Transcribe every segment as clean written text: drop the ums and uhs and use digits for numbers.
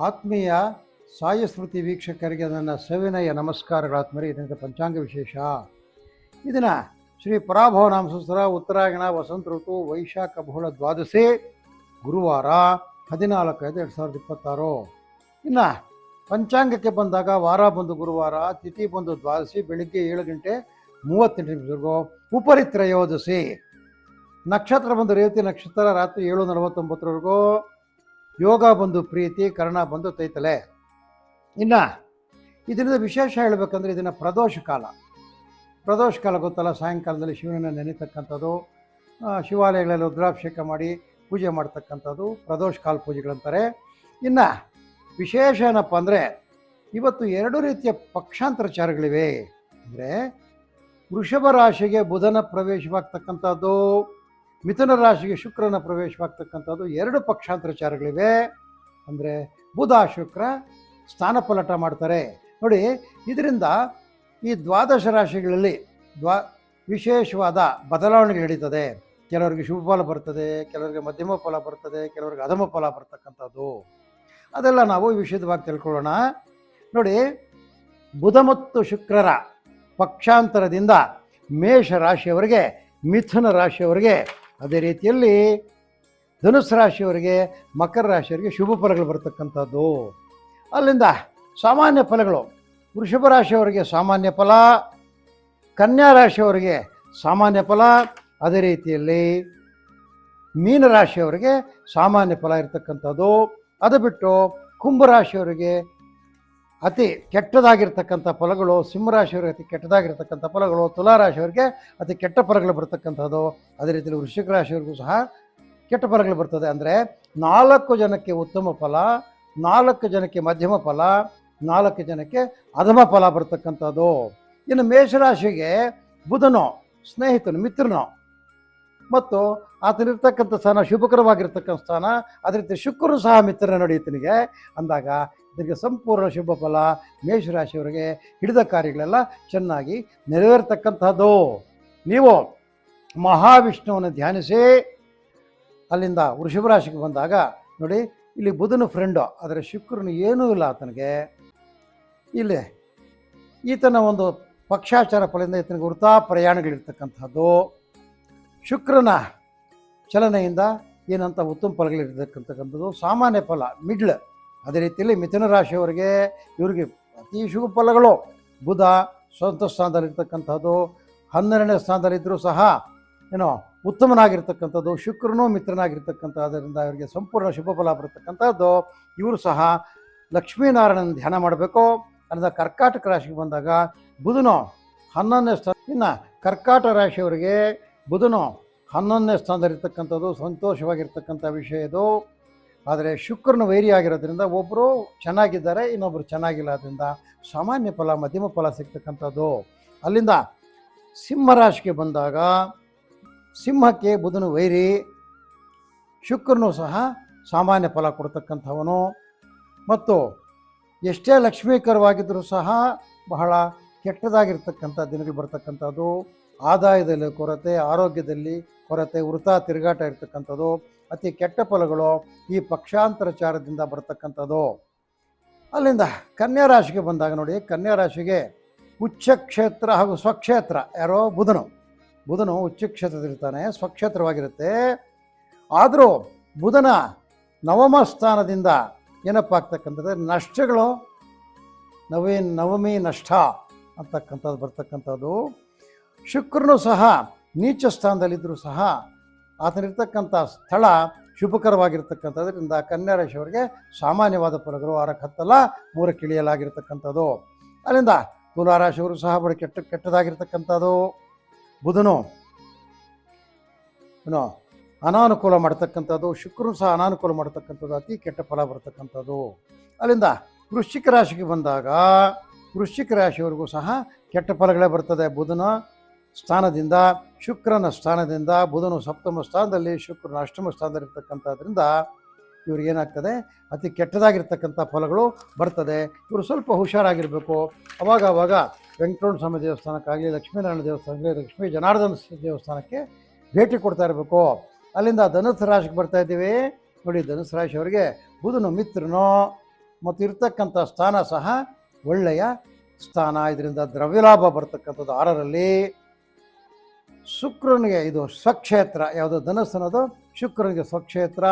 ಆತ್ಮೀಯ ಸಾಯಿ ಸ್ಮೃತಿ ವೀಕ್ಷಕರಿಗೆ ನನ್ನ ಸವಿನಯ ನಮಸ್ಕಾರಗಳಾತ್ಮರಿ. ಇದರಿಂದ ಪಂಚಾಂಗ ವಿಶೇಷ. ಇದನ್ನ ಶ್ರೀ ಪರಾಭವನಾಮ ಸಂವತ್ಸರ ಉತ್ತರಾಯಣ ವಸಂತ ಋತು ವೈಶಾಖ ಬಹುಳ ದ್ವಾದಶಿ ಗುರುವಾರ 14/5/2026. ಇನ್ನು ಪಂಚಾಂಗಕ್ಕೆ ಬಂದಾಗ ವಾರ ಬಂದು ಗುರುವಾರ, ತಿಥಿ ಬಂದು ದ್ವಾದಶಿ, ಬೆಳಿಗ್ಗೆ 7:38 ಉಪರಿತ್ರಯೋದಶಿ, ನಕ್ಷತ್ರ ಬಂದು ರೇವತಿ ನಕ್ಷತ್ರ, ರಾತ್ರಿ 7:49 ಯೋಗ ಬಂದು ಪ್ರೀತಿ, ಕರ್ಣ ಬಂದು ತೈತಲೆ. ಇನ್ನು ಇದರಿಂದ ವಿಶೇಷ ಹೇಳಬೇಕಂದ್ರೆ ಇದನ್ನು ಪ್ರದೋಷ ಕಾಲ ಗೊತ್ತಲ್ಲ. ಸಾಯಂಕಾಲದಲ್ಲಿ ಶಿವನನ್ನು ನೆನೆತಕ್ಕಂಥದ್ದು, ಶಿವಾಲಯಗಳಲ್ಲಿ ರುದ್ರಾಭಿಷೇಕ ಮಾಡಿ ಪೂಜೆ ಮಾಡ್ತಕ್ಕಂಥದ್ದು ಪ್ರದೋಷ ಕಾಲ ಪೂಜೆಗಳಂತಾರೆ. ಇನ್ನು ವಿಶೇಷ ಏನಪ್ಪ ಅಂದರೆ ಇವತ್ತು 2 ರೀತಿಯ ಪಕ್ಷಾಂತರಚಾರಗಳಿವೆ. ಅಂದರೆ ವೃಷಭ ರಾಶಿಗೆ ಬುಧನ ಪ್ರವೇಶವಾಗ್ತಕ್ಕಂಥದ್ದು, ಮಿಥುನ ರಾಶಿಗೆ ಶುಕ್ರನ ಪ್ರವೇಶವಾಗ್ತಕ್ಕಂಥದ್ದು 2 ಪಕ್ಷಾಂತರಚಾರಗಳಿವೆ. ಅಂದರೆ ಬುಧ ಶುಕ್ರ ಸ್ಥಾನಪಲಟ ಮಾಡ್ತಾರೆ ನೋಡಿ. ಇದರಿಂದ ಈ ದ್ವಾದಶ ರಾಶಿಗಳಲ್ಲಿ ವಿಶೇಷವಾದ ಬದಲಾವಣೆಗಳು ನಡೀತದೆ. ಕೆಲವರಿಗೆ ಶುಭ ಫಲ ಬರ್ತದೆ, ಕೆಲವರಿಗೆ ಮಧ್ಯಮ ಫಲ ಬರ್ತದೆ, ಕೆಲವರಿಗೆ ಅಧಮ ಫಲ ಬರ್ತಕ್ಕಂಥದ್ದು. ಅದೆಲ್ಲ ನಾವು ವಿಶದವಾಗಿ ತಿಳ್ಕೊಳ್ಳೋಣ ನೋಡಿ. ಬುಧ ಮತ್ತು ಶುಕ್ರರ ಪಕ್ಷಾಂತರದಿಂದ ಮೇಷ ರಾಶಿಯವರಿಗೆ, ಮಿಥುನ ರಾಶಿಯವರಿಗೆ, ಅದೇ ರೀತಿಯಲ್ಲಿ ಧನುಸ್ಸು ರಾಶಿಯವರಿಗೆ, ಮಕರ ರಾಶಿಯವರಿಗೆ ಶುಭ ಫಲಗಳು ಬರ್ತಕ್ಕಂಥದ್ದು. ಅಲ್ಲಿಂದ ಸಾಮಾನ್ಯ ಫಲಗಳು: ವೃಷಭ ರಾಶಿಯವರಿಗೆ ಸಾಮಾನ್ಯ ಫಲ, ಕನ್ಯಾ ರಾಶಿಯವರಿಗೆ ಸಾಮಾನ್ಯ ಫಲ, ಅದೇ ರೀತಿಯಲ್ಲಿ ಮೀನರಾಶಿಯವರಿಗೆ ಸಾಮಾನ್ಯ ಫಲ ಇರತಕ್ಕಂಥದ್ದು. ಅದು ಬಿಟ್ಟು ಕುಂಭರಾಶಿಯವರಿಗೆ ಅತಿ ಕೆಟ್ಟದಾಗಿರ್ತಕ್ಕಂಥ ಫಲಗಳು, ಸಿಂಹರಾಶಿಯವರಿಗೆ ಅತಿ ಕೆಟ್ಟದಾಗಿರ್ತಕ್ಕಂಥ ಫಲಗಳು, ತುಲಾರಾಶಿಯವರಿಗೆ ಅತಿ ಕೆಟ್ಟ ಫಲಗಳು ಬರ್ತಕ್ಕಂಥದ್ದು. ಅದೇ ರೀತಿಯಲ್ಲಿ ವೃಶ್ಚಿಕ ರಾಶಿಯವರಿಗೂ ಸಹ ಕೆಟ್ಟ ಫಲಗಳು ಬರ್ತದೆ. ಅಂದರೆ 4 ಜನಕ್ಕೆ ಉತ್ತಮ ಫಲ, 4 ಜನಕ್ಕೆ ಮಧ್ಯಮ ಫಲ, 4 ಜನಕ್ಕೆ ಅಧಮ ಫಲ ಬರ್ತಕ್ಕಂಥದ್ದು. ಇನ್ನು ಮೇಷರಾಶಿಗೆ ಬುಧನೋ ಸ್ನೇಹಿತನು, ಮಿತ್ರನೋ ಮತ್ತು ಆತನಿರ್ತಕ್ಕಂಥ ಸ್ಥಾನ ಶುಭಕರವಾಗಿರ್ತಕ್ಕಂಥ ಸ್ಥಾನ. ಅದೇ ರೀತಿ ಶುಕ್ರನು ಸಹ ಮಿತ್ರನ ನಡೆಯುತ್ತನಿಗೆ ಅಂದಾಗ ಇದಕ್ಕೆ ಸಂಪೂರ್ಣ ಶುಭ ಫಲ. ಮೇಷರಾಶಿಯವರಿಗೆ ಹಿಡಿದ ಕಾರ್ಯಗಳೆಲ್ಲ ಚೆನ್ನಾಗಿ ನೆರವೇರ್ತಕ್ಕಂಥದ್ದು. ನೀವು ಮಹಾವಿಷ್ಣುವನ್ನು ಧ್ಯಾನಿಸಿ ಅಲ್ಲಿಂದ ವೃಷಭ ರಾಶಿಗೆ ಬಂದಾಗ ನೋಡಿ, ಇಲ್ಲಿ ಬುಧನು ಫ್ರೆಂಡು, ಆದರೆ ಶುಕ್ರನು ಏನೂ ಇಲ್ಲ ಆತನಿಗೆ. ಇಲ್ಲಿ ಈತನ ಒಂದು ಪಕ್ಷಾಚಾರ ಫಲದಿಂದ ಈತನಿಗೆ ವೃಥಾ ಪ್ರಯಾಣಗಳಿರ್ತಕ್ಕಂಥದ್ದು. ಶುಕ್ರನ ಚಲನೆಯಿಂದ ಏನಂತ ಉತ್ತಮ ಫಲಗಳಿರ್ತಕ್ಕಂಥದ್ದು ಸಾಮಾನ್ಯ ಫಲ, ಮಿಡ್ಲ್. ಅದೇ ರೀತಿಯಲ್ಲಿ ಮಿಥುನ ರಾಶಿಯವರಿಗೆ ಇವರಿಗೆ ಅತಿ ಶುಭ ಫಲಗಳು. ಬುಧ ಸ್ವಂತ ಸ್ಥಾನದಲ್ಲಿರ್ತಕ್ಕಂಥದ್ದು, 12ನೇ ಸ್ಥಾನದಲ್ಲಿದ್ದರೂ ಸಹ ಉತ್ತಮನಾಗಿರ್ತಕ್ಕಂಥದ್ದು. ಶುಕ್ರನೂ ಮಿತ್ರನಾಗಿರ್ತಕ್ಕಂಥದ್ದರಿಂದ ಇವರಿಗೆ ಸಂಪೂರ್ಣ ಶುಭ ಫಲ ಬರತಕ್ಕಂಥದ್ದು. ಇವರು ಸಹ ಲಕ್ಷ್ಮೀನಾರಾಯಣನ ಧ್ಯಾನ ಮಾಡಬೇಕು. ಅನ್ನೋದ ಕರ್ಕಾಟಕ ರಾಶಿಗೆ ಬಂದಾಗ ಬುಧನು 11ನೇ ಸ್ಥಾನ. ಇನ್ನು ಕರ್ಕಾಟ ರಾಶಿಯವರಿಗೆ ಬುಧನು 11ನೇ ಸ್ಥಾನದಲ್ಲಿರ್ತಕ್ಕಂಥದ್ದು ಸಂತೋಷವಾಗಿರ್ತಕ್ಕಂಥ ವಿಷಯ ಇದು. ಆದರೆ ಶುಕ್ರನ ವೈರಿ ಆಗಿರೋದ್ರಿಂದ ಒಬ್ಬರು ಚೆನ್ನಾಗಿದ್ದಾರೆ, ಇನ್ನೊಬ್ಬರು ಚೆನ್ನಾಗಿಲ್ಲ. ಅದರಿಂದ ಸಾಮಾನ್ಯ ಫಲ, ಮಧ್ಯಮ ಫಲ ಸಿಗ್ತಕ್ಕಂಥದ್ದು. ಅಲ್ಲಿಂದ ಸಿಂಹರಾಶಿಗೆ ಬಂದಾಗ ಸಿಂಹಕ್ಕೆ ಬುಧನು ವೈರಿ, ಶುಕ್ರನು ಸಹ ಸಾಮಾನ್ಯ ಫಲ ಕೊಡ್ತಕ್ಕಂಥವನು. ಮತ್ತು ಎಷ್ಟೇ ಲಕ್ಷ್ಮೀಕರವಾಗಿದ್ದರೂ ಸಹ ಬಹಳ ಕೆಟ್ಟದಾಗಿರ್ತಕ್ಕಂಥ ದಿನಗಳು ಬರ್ತಕ್ಕಂಥದ್ದು. ಆದಾಯದಲ್ಲಿ ಕೊರತೆ, ಆರೋಗ್ಯದಲ್ಲಿ ಕೊರತೆ, ವೃಥಾ ತಿರುಗಾಟ ಇರ್ತಕ್ಕಂಥದ್ದು. ಅತಿ ಕೆಟ್ಟ ಫಲಗಳು ಈ ಪಕ್ಷಾಂತರಚಾರದಿಂದ ಬರ್ತಕ್ಕಂಥದ್ದು. ಅಲ್ಲಿಂದ ಕನ್ಯಾ ರಾಶಿಗೆ ಬಂದಾಗ ನೋಡಿ, ಕನ್ಯಾ ರಾಶಿಗೆ ಉಚ್ಚ ಕ್ಷೇತ್ರ ಹಾಗೂ ಸ್ವಕ್ಷೇತ್ರ. ಯಾರೋ ಬುಧನು ಉಚ್ಚ ಕ್ಷೇತ್ರದಲ್ಲಿರ್ತಾನೆ, ಸ್ವಕ್ಷೇತ್ರವಾಗಿರುತ್ತೆ. ಆದರೂ ಬುಧನ 9ಮ ಸ್ಥಾನದಿಂದ ಏನಪ್ಪ ಆಗ್ತಕ್ಕಂಥದ್ದು ನಷ್ಟಗಳು, ನವಮಿ ನಷ್ಟ ಅಂತಕ್ಕಂಥದ್ದು ಬರ್ತಕ್ಕಂಥದ್ದು. ಶುಕ್ರನು ಸಹ ನೀಚ ಸ್ಥಾನದಲ್ಲಿದ್ದರೂ ಸಹ ಆತನಿರ್ತಕ್ಕಂಥ ಸ್ಥಳ ಶುಭಕರವಾಗಿರ್ತಕ್ಕಂಥದ್ರಿಂದ ಕನ್ಯಾ ರಾಶಿಯವರಿಗೆ ಸಾಮಾನ್ಯವಾದ ಫಲಗಳು 6ಕ್ಕೆ ಹತ್ತಲ್ಲ 3ಕ್ಕೆ ಇಳಿಯಲಾಗಿರ್ತಕ್ಕಂಥದ್ದು. ಅಲ್ಲಿಂದ ತುಲಾರಾಶಿಯವರು ಸಹ ಬಡ ಕೆಟ್ಟದಾಗಿರ್ತಕ್ಕಂಥದ್ದು. ಬುಧನು ಅನಾನುಕೂಲ ಮಾಡ್ತಕ್ಕಂಥದ್ದು, ಶುಕ್ರನು ಸಹ ಅನಾನುಕೂಲ ಮಾಡ್ತಕ್ಕಂಥದ್ದು, ಅತಿ ಕೆಟ್ಟ ಫಲ ಬರ್ತಕ್ಕಂಥದ್ದು. ಅಲ್ಲಿಂದ ವೃಶ್ಚಿಕ ರಾಶಿಗೆ ಬಂದಾಗ ವೃಶ್ಚಿಕ ರಾಶಿಯವರೆಗೂ ಸಹ ಕೆಟ್ಟ ಫಲಗಳೇ ಬರ್ತದೆ. ಬುಧನ ಸ್ಥಾನದಿಂದ, ಶುಕ್ರನ ಸ್ಥಾನದಿಂದ, ಬುಧನು 7ಮ ಸ್ಥಾನದಲ್ಲಿ, ಶುಕ್ರನ 8ಮ ಸ್ಥಾನದಲ್ಲಿರ್ತಕ್ಕಂಥದ್ರಿಂದ ಇವ್ರಿಗೇನಾಗ್ತದೆ, ಅತಿ ಕೆಟ್ಟದಾಗಿರ್ತಕ್ಕಂಥ ಫಲಗಳು ಬರ್ತದೆ. ಇವರು ಸ್ವಲ್ಪ ಹುಷಾರಾಗಿರಬೇಕು. ಅವಾಗ ವೆಂಕಟರಮಣ ಸ್ವಾಮಿ ದೇವಸ್ಥಾನಕ್ಕಾಗಲಿ, ಲಕ್ಷ್ಮೀನಾರಾಯಣ ದೇವಸ್ಥಾನಕ್ಕೆ, ಲಕ್ಷ್ಮೀ ಜನಾರ್ದನ ದೇವಸ್ಥಾನಕ್ಕೆ ಭೇಟಿ ಕೊಡ್ತಾ ಇರಬೇಕು. ಅಲ್ಲಿಂದ ಧನುಸ್ಸು ರಾಶಿಗೆ ಬರ್ತಾ ಇದ್ದೀವಿ ನೋಡಿ. ಧನುಸ್ಸು ರಾಶಿಯವರಿಗೆ ಬುಧನು ಮಿತ್ರನೋ, ಮತ್ತು ಇರ್ತಕ್ಕಂಥ ಸ್ಥಾನ ಸಹ ಒಳ್ಳೆಯ ಸ್ಥಾನ. ಇದರಿಂದ ದ್ರವ್ಯಲಾಭ ಬರ್ತಕ್ಕಂಥದ್ದು 6ರಲ್ಲಿ. ಶುಕ್ರನಿಗೆ ಇದು ಸ್ವಕ್ಷೇತ್ರ, ಯಾವುದು ಧನಸ್ಸು ಅನ್ನೋದು ಶುಕ್ರನಿಗೆ ಸ್ವಕ್ಷೇತ್ರ,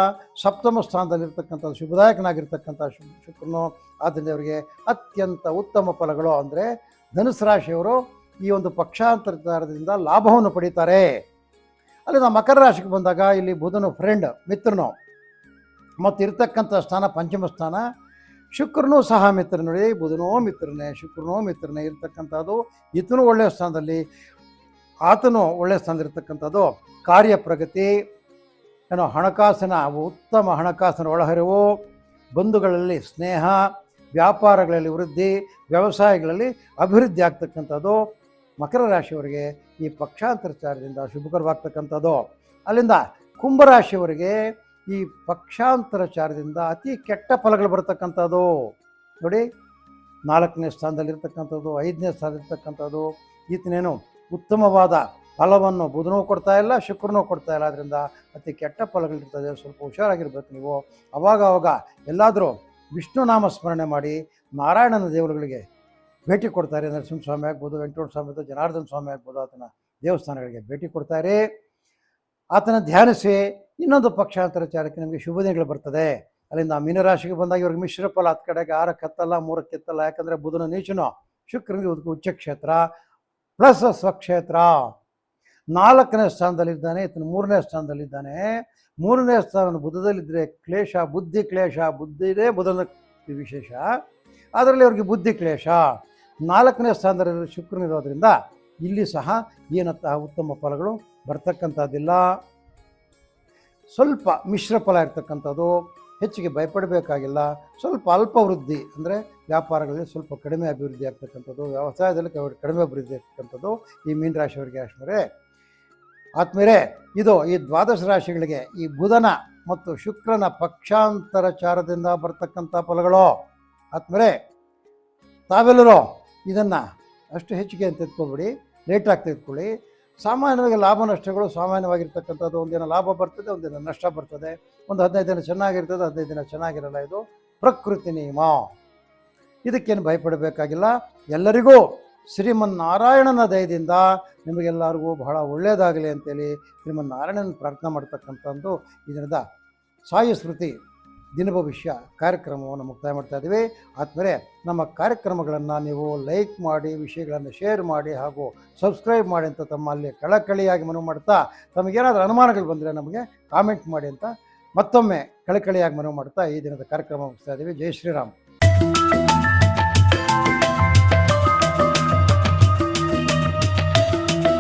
ಸಪ್ತಮ ಸ್ಥಾನದಲ್ಲಿರ್ತಕ್ಕಂಥದ್ದು ಶುಭದಾಯಕನಾಗಿರ್ತಕ್ಕಂಥ ಶುಕ್ರನು. ಆದ್ದರಿಂದ ಅವರಿಗೆ ಅತ್ಯಂತ ಉತ್ತಮ ಫಲಗಳು. ಅಂದರೆ ಧನುಸು ರಾಶಿಯವರು ಈ ಒಂದು ಪಕ್ಷಾಂತರದಿಂದ ಲಾಭವನ್ನು ಪಡೀತಾರೆ. ಅಲ್ಲಿಂದ ಮಕರ ರಾಶಿಗೆ ಬಂದಾಗ ಇಲ್ಲಿ ಬುಧನು ಫ್ರೆಂಡ್, ಮಿತ್ರನು, ಮತ್ತು ಇರ್ತಕ್ಕಂಥ ಸ್ಥಾನ ಪಂಚಮ ಸ್ಥಾನ. ಶುಕ್ರನೂ ಸಹ ಮಿತ್ರ, ನೋಡಿ ಬುಧನೂ ಮಿತ್ರನೇ, ಶುಕ್ರನೂ ಮಿತ್ರನೇ ಇರ್ತಕ್ಕಂಥದ್ದು. ಈತನೂ ಒಳ್ಳೆಯ ಸ್ಥಾನದಲ್ಲಿ, ಆತನು ಒಳ್ಳೆಯ ಸ್ಥಾನದಲ್ಲಿರ್ತಕ್ಕಂಥದ್ದು. ಕಾರ್ಯ ಪ್ರಗತಿ, ಏನೋ ಹಣಕಾಸಿನ ಉತ್ತಮ ಹಣಕಾಸಿನ ಒಳಹರಿವು, ಬಂಧುಗಳಲ್ಲಿ ಸ್ನೇಹ, ವ್ಯಾಪಾರಗಳಲ್ಲಿ ವೃದ್ಧಿ, ವ್ಯವಸಾಯಗಳಲ್ಲಿ ಅಭಿವೃದ್ಧಿ ಆಗ್ತಕ್ಕಂಥದ್ದು ಮಕರ ರಾಶಿಯವರಿಗೆ ಈ ಪಕ್ಷಾಂತರಚಾರದಿಂದ ಶುಭಕರವಾಗ್ತಕ್ಕಂಥದ್ದು. ಅಲ್ಲಿಂದ ಕುಂಭರಾಶಿಯವರಿಗೆ ಈ ಪಕ್ಷಾಂತರಚಾರದಿಂದ ಅತಿ ಕೆಟ್ಟ ಫಲಗಳು ಬರ್ತಕ್ಕಂಥದ್ದು. ನೋಡಿ 4ನೇ ಸ್ಥಾನದಲ್ಲಿರ್ತಕ್ಕಂಥದ್ದು, 5ನೇ ಸ್ಥಾನದಲ್ಲಿರ್ತಕ್ಕಂಥದ್ದು. ಈತನೇನು ಉತ್ತಮವಾದ ಫಲವನ್ನು ಬುಧನೂ ಕೊಡ್ತಾ ಇಲ್ಲ, ಶುಕ್ರನೂ ಕೊಡ್ತಾ ಇಲ್ಲ. ಅದರಿಂದ ಅತಿ ಕೆಟ್ಟ ಫಲಗಳಿರ್ತದೆ. ಸ್ವಲ್ಪ ಹುಷಾರಾಗಿರ್ಬೇಕು ನೀವು. ಅವಾಗ ಎಲ್ಲಾದರೂ ವಿಷ್ಣು ನಾಮ ಸ್ಮರಣೆ ಮಾಡಿ ನಾರಾಯಣನ ದೇವರುಗಳಿಗೆ ಭೇಟಿ ಕೊಡ್ತಾರೆ. ನರಸಿಂಹಸ್ವಾಮಿ ಆಗ್ಬೋದು, ವೆಂಕಟೇಶ್ವರ ಸ್ವಾಮಿ ಆಗ್ಬೋದು, ಜನಾರ್ದನ ಸ್ವಾಮಿ ಆಗ್ಬೋದು, ಆತನ ದೇವಸ್ಥಾನಗಳಿಗೆ ಭೇಟಿ ಕೊಡ್ತಾರೆ. ಆತನ ಧ್ಯಾನಿಸಿ ಇನ್ನೊಂದು ಪಕ್ಷಾಂತರಚಾರಕ್ಕೆ ನಮಗೆ ಶುಭ ದಿನಗಳು ಬರ್ತದೆ. ಅಲ್ಲಿಂದ ಮೀನರಾಶಿಗೆ ಬಂದಾಗ ಇವ್ರಿಗೆ ಮಿಶ್ರ ಫಲ. 10 ಕಡೆಗೆ 6ಕ್ಕೆ ಹತ್ತಲ್ಲ, 3ಕ್ಕೆ ಎತ್ತಲ್ಲ. ಯಾಕಂದರೆ ಬುಧನ ನೀಚನು, ಶುಕ್ರನಿಗೆ ಉಚ್ಚಕ್ಷೇತ್ರ ಪ್ಲಸ್ ಸ್ವಕ್ಷೇತ್ರ. 4ನೇ ಸ್ಥಾನದಲ್ಲಿದ್ದಾನೆ, ಇತನು 3ನೇ ಸ್ಥಾನದಲ್ಲಿದ್ದಾನೆ. 3ನೇ ಸ್ಥಾನ ಬುಧದಲ್ಲಿದ್ದರೆ ಕ್ಲೇಶ, ಬುದ್ಧಿ ಕ್ಲೇಶ. ಬುದ್ಧಿನೇ ಬುಧನ ವಿಶೇಷ, ಅದರಲ್ಲಿ ಅವ್ರಿಗೆ ಬುದ್ಧಿ ಕ್ಲೇಶ. 4ನೇ ಸ್ಥಾನದಲ್ಲಿ ಶುಕ್ರನಿರೋದ್ರಿಂದ ಇಲ್ಲಿ ಸಹ ಏನಂತಹ ಉತ್ತಮ ಫಲಗಳು ಬರ್ತಕ್ಕಂಥದ್ದಿಲ್ಲ. ಸ್ವಲ್ಪ ಮಿಶ್ರ ಫಲ ಇರ್ತಕ್ಕಂಥದ್ದು. ಹೆಚ್ಚಿಗೆ ಭಯಪಡಬೇಕಾಗಿಲ್ಲ. ಸ್ವಲ್ಪ ಅಲ್ಪ ವೃದ್ಧಿ, ಅಂದರೆ ವ್ಯಾಪಾರಗಳಲ್ಲಿ ಸ್ವಲ್ಪ ಕಡಿಮೆ ಅಭಿವೃದ್ಧಿ ಆಗ್ತಕ್ಕಂಥದ್ದು, ವ್ಯವಸಾಯದಲ್ಲಿ ಕಡಿಮೆ ಅಭಿವೃದ್ಧಿ ಆಗ್ತಕ್ಕಂಥದ್ದು ಈ ಮೀನರಾಶಿಯವರಿಗೆ. ಅಷ್ಟೇ ಆದ್ಮೇಲೆ ಇದು ಈ ದ್ವಾದಶ ರಾಶಿಗಳಿಗೆ ಈ ಬುಧನ ಮತ್ತು ಶುಕ್ರನ ಪಕ್ಷಾಂತರಚಾರದಿಂದ ಬರ್ತಕ್ಕಂಥ ಫಲಗಳು. ಆದ್ಮೇಲೆ ತಾವೆಲ್ಲರೂ ಇದನ್ನು ಅಷ್ಟು ಹೆಚ್ಚಿಗೆ ಅಂತ ತೆಗೆದುಕೊಬಿಡಿ, ಲೇಟಾಗಿ ತೆಗೆದುಕೊಳ್ಳಿ. ಸಾಮಾನ್ಯವಾಗಿ ಲಾಭ ನಷ್ಟಗಳು ಸಾಮಾನ್ಯವಾಗಿರ್ತಕ್ಕಂಥದ್ದು. ಒಂದಿನ ಲಾಭ ಬರ್ತದೆ, ಒಂದಿನ ನಷ್ಟ ಬರ್ತದೆ. ಒಂದು 15 ದಿನ ಚೆನ್ನಾಗಿರ್ತದೆ, 15 ದಿನ ಚೆನ್ನಾಗಿರಲ್ಲ. ಇದು ಪ್ರಕೃತಿ ನಿಯಮ. ಇದಕ್ಕೇನು ಭಯಪಡಬೇಕಾಗಿಲ್ಲ. ಎಲ್ಲರಿಗೂ ಶ್ರೀಮನ್ನಾರಾಯಣನ ದಯದಿಂದ ನಿಮಗೆಲ್ಲರಿಗೂ ಬಹಳ ಒಳ್ಳೆಯದಾಗಲಿ ಅಂತೇಳಿ ಶ್ರೀಮನ್ನಾರಾಯಣನ ಪ್ರಾರ್ಥನೆ ಮಾಡ್ತಕ್ಕಂಥದ್ದು ಈ ದಿನದ ಸಾಯಿ ಸ್ಮೃತಿ ದಿನ ಭವಿಷ್ಯ ಕಾರ್ಯಕ್ರಮವನ್ನು ಮುಕ್ತಾಯ ಮಾಡ್ತಾ ಇದ್ದೀವಿ. ಆದಮೇಲೆ ನಮ್ಮ ಕಾರ್ಯಕ್ರಮಗಳನ್ನು ನೀವು ಲೈಕ್ ಮಾಡಿ, ವಿಷಯಗಳನ್ನು ಶೇರ್ ಮಾಡಿ ಹಾಗೂ ಸಬ್ಸ್ಕ್ರೈಬ್ ಮಾಡಿ ಅಂತ ತಮ್ಮಲ್ಲಿ ಕಳಕಳಿಯಾಗಿ ಮನವಿ ಮಾಡ್ತಾ, ತಮಗೇನಾದರೂ ಅನುಮಾನಗಳು ಬಂದರೆ ನಮಗೆ ಕಾಮೆಂಟ್ ಮಾಡಿ ಅಂತ ಮತ್ತೊಮ್ಮೆ ಕಳಕಳಿಯಾಗಿ ಮನವಿ ಮಾಡ್ತಾ ಈ ದಿನದ ಕಾರ್ಯಕ್ರಮ ಮುಗಿಸ್ತಾ ಇದ್ದೀವಿ. ಜೈ ಶ್ರೀರಾಮ್.